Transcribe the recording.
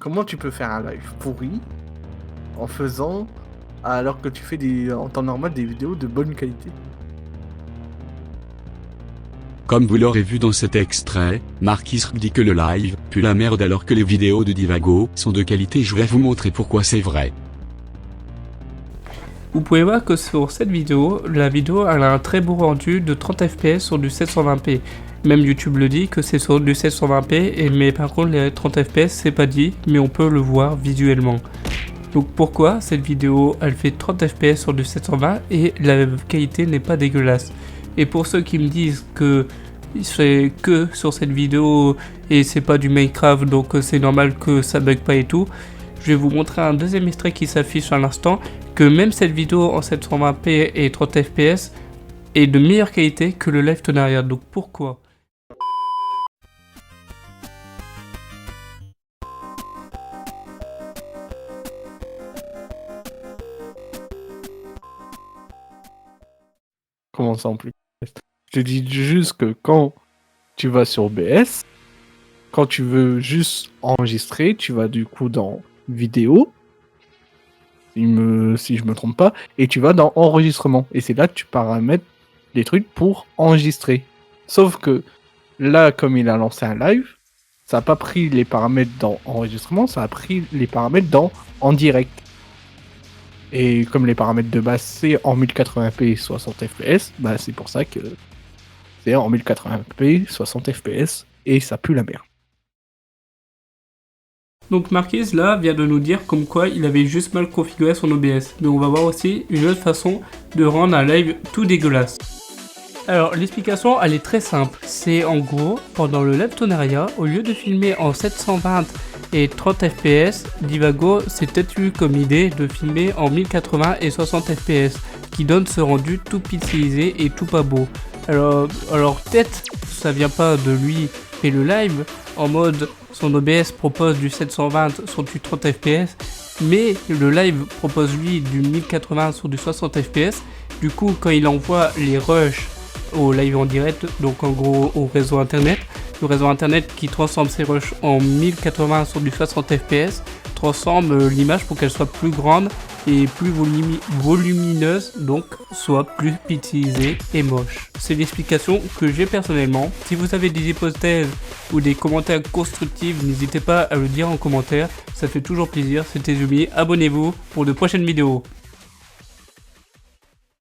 comment tu peux faire un live pourri en faisant alors que tu fais en temps normal des vidéos de bonne qualité? Comme vous l'aurez vu dans cet extrait, Marquis dit que le live pue la merde alors que les vidéos de Divago sont de qualité. Je vais vous montrer pourquoi c'est vrai. Vous pouvez voir que sur cette vidéo, la vidéo elle a un très beau rendu de 30 fps sur du 720p. Même YouTube le dit que c'est sur du 720p, mais par contre les 30 fps c'est pas dit, mais on peut le voir visuellement. Donc pourquoi cette vidéo elle fait 30 fps sur du 720 et la qualité n'est pas dégueulasse? Et pour ceux qui me disent que c'est que sur cette vidéo et c'est pas du Minecraft donc c'est normal que ça bug pas et tout, je vais vous montrer un deuxième extrait qui s'affiche à l'instant, que même cette vidéo en 720p et 30 fps est de meilleure qualité que le live Tonaria. Donc pourquoi? Comment ça en plus? Je te dis juste que quand tu vas sur OBS, quand tu veux juste enregistrer, tu vas du coup dans vidéo, si je me trompe pas, et tu vas dans enregistrement. Et c'est là que tu paramètres des trucs pour enregistrer. Sauf que là, comme il a lancé un live, ça n'a pas pris les paramètres dans enregistrement, ça a pris les paramètres dans en direct. Et comme les paramètres de base c'est en 1080p 60 fps, bah c'est pour ça que c'est en 1080p 60 fps et ça pue la merde. Donc Marquis là vient de nous dire comme quoi il avait juste mal configuré son OBS. Mais on va voir aussi une autre façon de rendre un live tout dégueulasse. Alors l'explication elle est très simple. C'est en gros pendant le live Tonaria, au lieu de filmer en 720 et 30 fps, Divago s'est peut-être eu comme idée de filmer en 1080 et 60 fps, qui donne ce rendu tout pixelisé et tout pas beau. Alors peut-être ça vient pas de lui, mais le live en mode son OBS propose du 720 sur du 30 fps, mais le live propose lui du 1080 sur du 60 fps. Du coup quand il envoie les rushs au live en direct, donc en gros au réseau internet, le réseau internet qui transforme ses rushs en 1080 sur du 60 fps, transforme l'image pour qu'elle soit plus grande et plus volumineuse, donc soit plus pixelisée et moche. C'est l'explication que j'ai personnellement. Si vous avez des hypothèses ou des commentaires constructifs, n'hésitez pas à le dire en commentaire, ça fait toujours plaisir. C'était Zumi, abonnez-vous pour de prochaines vidéos.